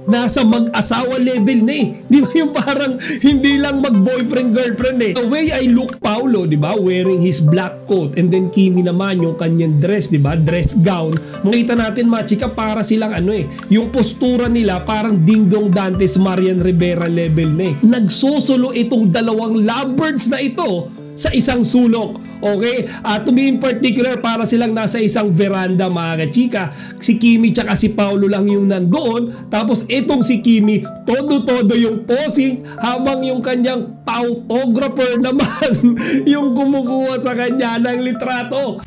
nasa mag-asawa level na eh. Di ba yung parang hindi lang mag-boyfriend-girlfriend eh. The way I look Paolo, di ba, wearing his black coat, and then Kimi naman yung kanyang dress, di ba, dress gown. Makita natin mga chika, para silang ano eh, yung postura nila parang Dingdong Dantes Marian Rivera level na eh. Nagsusulo itong dalawang lovebirds na ito sa isang sulok. Okay? To be in particular, para silang nasa isang veranda mga kachika. Si Kimi tsaka si Paolo lang yung nandoon. Tapos itong si Kimi, todo-todo yung posing, habang yung kanyang photographer naman yung kumukuha sa kanya ng litrato.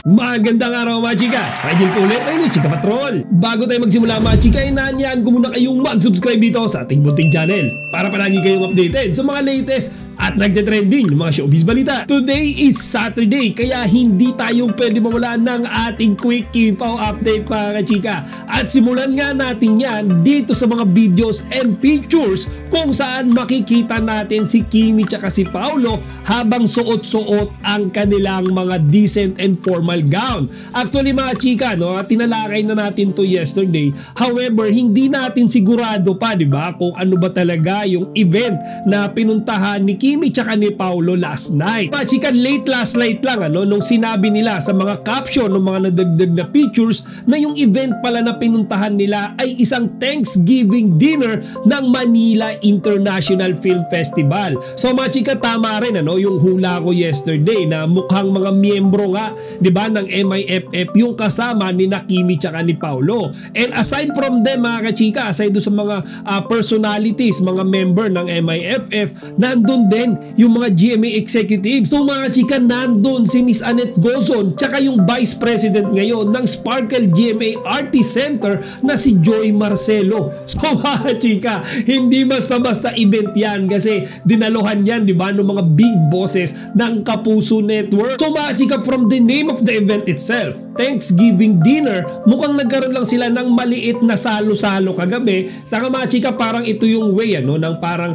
Magandang araw mga chika! Pwedeng po ulit tayo ni Chika Patrol. Bago tayo magsimula mga chika, inanyaan ko muna kayong mag-subscribe dito sa ating munting channel para palagi kayong updated sa mga latest at nagte-trending ng mga showbiz balita. Today is Saturday, kaya hindi tayo pwede mawala ng ating quick Kimpaw update mga kachika. At simulan nga natin yan dito sa mga videos and pictures kung saan makikita natin si Kimi tsaka si Paolo habang suot-suot ang kanilang mga decent and formal gown. Actually mga chika, no, tinalakay na natin to yesterday. However, hindi natin sigurado pa, di ba, kung ano ba talaga yung event na pinuntahan ni Kimi tsaka ni Paolo last night. Mga chika, late last night lang nung sinabi nila sa mga caption ng mga nadagdag na pictures na yung event pala na pinuntahan nila ay isang Thanksgiving dinner ng Manila International Film Festival. So mga chika, tama rin yung hula ko yesterday na mukhang mga miyembro nga, di ba, ng MIFF yung kasama ni Kimi tsaka ni Paolo. And aside from them mga kachika, aside do sa mga personalities, mga member ng MIFF, nandun din yung mga GMA executives. So mga chika, nandun si Miss Annette Gozon tsaka yung Vice President ngayon ng Sparkle GMA Artist Center na si Joy Marcelo. So mga chika, hindi basta-basta event yan kasi dinaluhan yan, di ba, ng mga big bosses ng Kapuso Network. So mga chika, from the name of the event itself, Thanksgiving dinner, mukhang nagkaroon lang sila ng maliit na salo-salo kagabi. Taka mga chika, parang ito yung way ng parang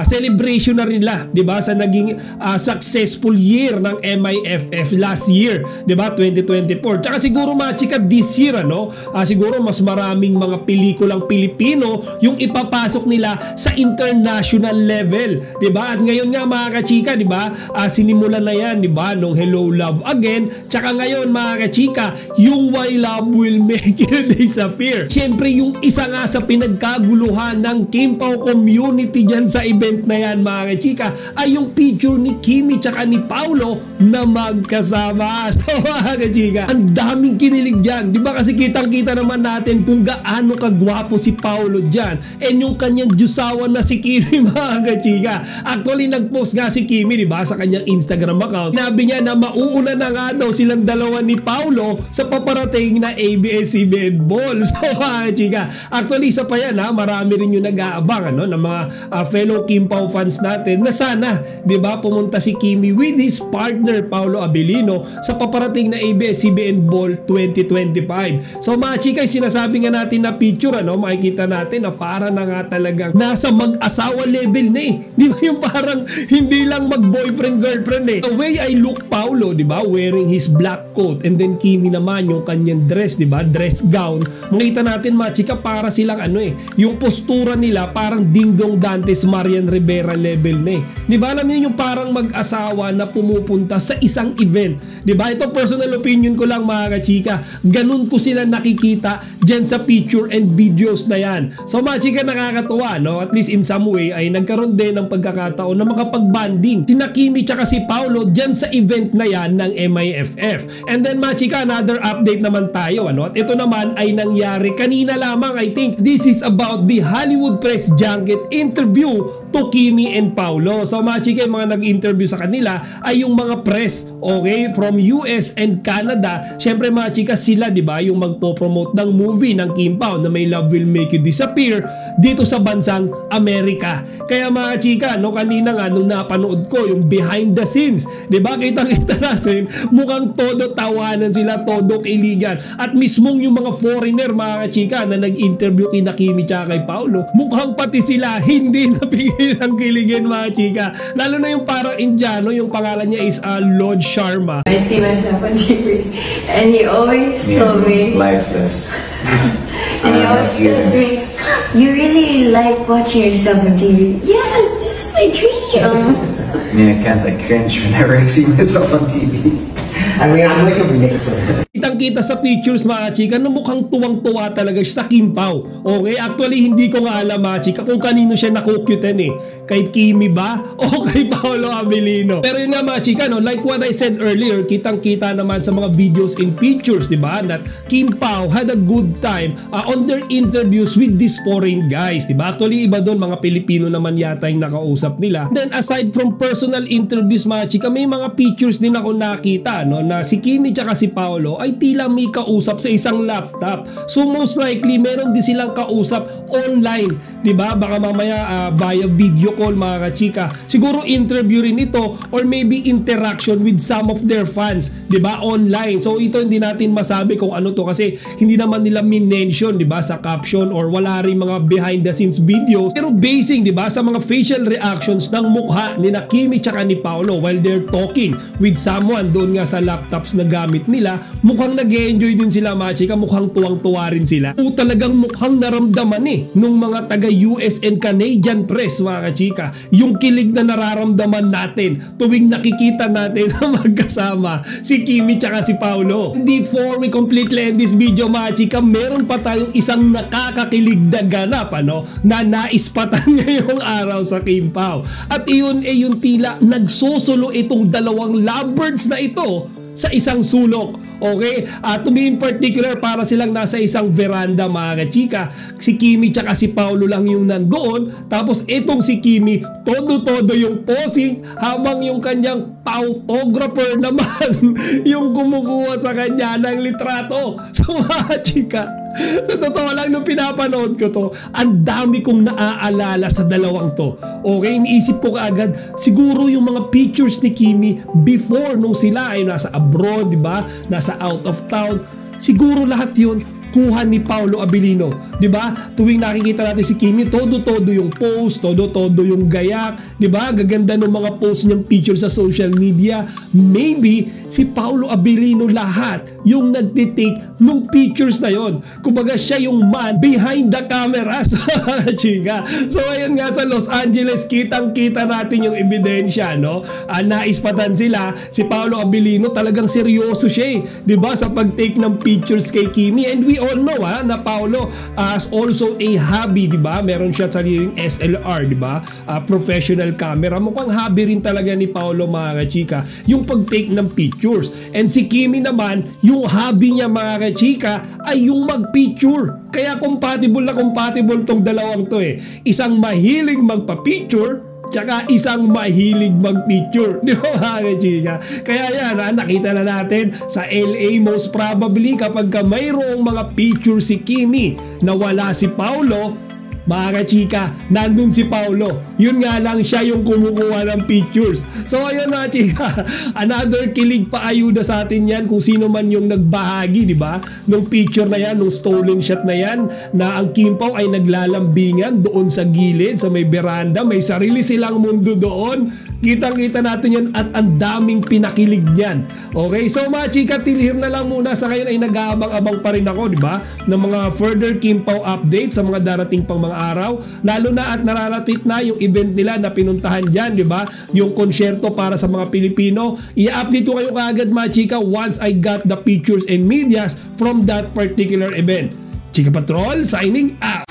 celebration na rin nila, di ba, sa naging successful year ng MIFF last year, di ba, 2024. Tsaka siguro mga chika, this year siguro mas maraming mga pelikulang Pilipino yung ipapasok nila sa international level, di ba? At ngayon nga mga kachika, di ba, sinimulan na yan, di ba, nung Hello Love Again. Tsaka ngayon mga kachika, yung Why Love Will Make You Disappear. Siyempre yung isa nga sa pinagkaguluhan ng Kimpaw community dyan sa event na yan mga kachika ay yung picture ni Kimi tsaka ni Paolo na magkasama. So mga kachika, ang daming kinilig dyan, di ba, kasi kitang-kita naman natin kung gaano kagwapo si Paolo dyan and yung kanyang jusawan na si Kimi mga kachika. Actually nagpost nga si Kimi, di ba, sa kanyang Instagram account. Nabi niya na mauuna na nga daw silang dalawa ni Paolo sa paparating na ABS-CBN Ball. So mga kachika, actually isa pa yan marami rin yung nag-aabang ng mga fellow Kimpaw fans natin na sana, di ba, pumunta si Kimi with his partner Paolo Abilino sa paparating na ABS-CBN Ball 2025. So mga chika, sinasabi nga natin na picture, makikita natin na para na nga talagang nasa mag-asawa level na eh. Di ba, yung parang hindi lang mag-boyfriend-girlfriend eh. The way I look Paolo, di ba, wearing his black coat, and then Kimi naman yung kanyang dress, di ba, dress gown. Makita natin mga chika, para silang yung postura nila parang Dingdong Dantes Marian Rivera level na eh. Di ba, alam niyo yung parang mag-asawa na pumupunta sa isang event. Di ba, ito personal opinion ko lang mga kachika, ganun ko sila nakikita dyan sa picture and videos na yan. So mga chika, nakakatuwa, at least in some way ay nagkaroon din ng pagkakataon na makapag-banding sina Kimi tsaka si Paolo dyan sa event na yan ng MIFF. And then mga chika, another update naman tayo, at ito naman ay nangyari kanina lamang. I think this is about the Hollywood Press Junket interview to Kimi and Paolo. So mga chika, yung mga nag-interview sa kanila ay yung mga press, okay, from US and Canada. Syempre mga chika, sila, di ba, yung magpo-promote ng movie ng Kimpaw na May Love Will Make You Disappear dito sa bansang Amerika. Kaya mga chika, kanina nga nung napanood ko yung behind the scenes, di ba, kitang-kita natin mukhang todo tawanan sila, todo kiligan. At mismong yung mga foreigner mga chika na nag-interview kina Kimi tsaka kay Paolo, mukhang pati sila hindi napigil ang kiligin mga chika. chika. Lalo na yung parang Indiano, yung pangalan niya is Lord Sharma. I see myself on TV, and he always told me, lifeless. and he always tells me, you really like watching yourself on TV. Yes, this is my dream. I can't cringe whenever I see myself on TV. I mean, I'm like a mixer. Kitang-kita sa pictures mga chika na mukhang tuwang-tuwa talaga siya sa Kim Pao. Okay? Actually, hindi ko nga alam mga chika kung kanino siya nakukyutan eh. Kay Kimi ba? O kay Paolo Abilino? Pero yun nga mga chika, no? Like what I said earlier, kitang-kita naman sa mga videos and pictures, di ba? That Kim Pao had a good time on their interviews with these foreign guys, di ba? Actually, iba doon, mga Pilipino naman yata yung nakausap nila. Then, aside from personal interviews mga chika, may mga pictures din ako nakita, no? Na si Kimi tsaka si Paolo ay tila may kausap sa isang laptop. So most likely meron din silang kausap online, 'di ba? Baka mamaya via video call mga kachika. Siguro interview rin ito or maybe interaction with some of their fans, 'di ba? Online. So ito hindi natin masabi kung ano to kasi hindi naman nila min-mention, 'di ba, sa caption or wala rin mga behind the scenes videos. Pero basing, 'di ba, sa mga facial reactions ng mukha ni Kimi tsaka ni Paolo while they're talking with someone doon nga sa laptops na gamit nila, mukhang nag-enjoy din sila mga chika, mukhang tuwang-tuwa rin sila. O talagang mukhang naramdaman nung mga taga US and Canadian press mga chika, yung kilig na nararamdaman natin tuwing nakikita natin na magkasama si Kimi tsaka si Paolo. Before we completely end this video mga chika, meron pa tayong isang nakakakilig na ganap na naispatan ngayong araw sa Kim Pao. At iyon ay yung tila nagsusulo itong dalawang lovebirds na ito sa isang sulok. Okay? To be in particular, para silang nasa isang veranda mga kachika. Si Kimi tsaka si Paolo lang yung nandoon. Tapos itong si Kimi, todo-todo yung posing habang yung kanyang photographer naman yung kumukuha sa kanya ng litrato. So mga kachika, sa totoo lang nung pinapanood ko to, ang dami kong naaalala sa dalawang to. Okay, iniisip ko kaagad siguro yung mga pictures ni Kimi before nung sila ay nasa abroad, di ba? Nasa out of town. Siguro lahat yun kuha ni Paolo Abilino, di ba? Tuwing nakikita natin si Kimi, todo-todo yung post, todo-todo yung gayak, di ba? Gaganda ng mga post niyang picture sa social media. Maybe si Paolo Abilino lahat yung nagtitake nung pictures na yon. Kumbaga siya yung man behind the camera. Chika. So ayun nga sa Los Angeles, kitang-kita natin yung ebidensya, no? Naispatan sila. Si Paolo Abilino talagang seryoso siya, di ba? Sa pag-take ng pictures kay Kimi. And we all know na Paolo as also a hobby, di ba? Meron siya sariling SLR, di ba? Professional camera. Mukhang hobby rin talaga ni Paolo mga kachika yung pag-take ng pictures. And si Kimi naman, yung hobby niya mga kachika ay yung mag-picture. Kaya compatible na compatible tong dalawang to eh. Isang mahilig magpa-picture tsaka isang mahilig mag-picture. Di ba mga chika? Kaya yan, nakita na natin sa LA most probably kapag mayroong mga picture si Kimi na wala si Paolo, mga chika, nandun si Paolo. Yun nga lang siya yung kumukuha ng pictures. So ayun mga chika, another kilig pa ayuda sa atin yan kung sino man yung nagbahagi, di ba? Nung picture na yan, nung stolen shot na yan, na ang Kim Pao ay naglalambingan doon sa gilid, sa may veranda, may sarili silang mundo doon. Kitang-kita natin yan at ang daming pinakilig niyan. Okay, so mga chika, till here na lang muna. Sa ngayon ay nag-aabang-abang pa rin ako, di ba? Ng mga further Kim Pao updates sa mga darating pang mga araw. Lalo na at nararating na yung event nila na pinuntahan dyan, di ba? Yung konsyerto para sa mga Pilipino. I-update ko kayo kaagad mga chika once I got the pictures and medias from that particular event. Chika Patrol, signing out!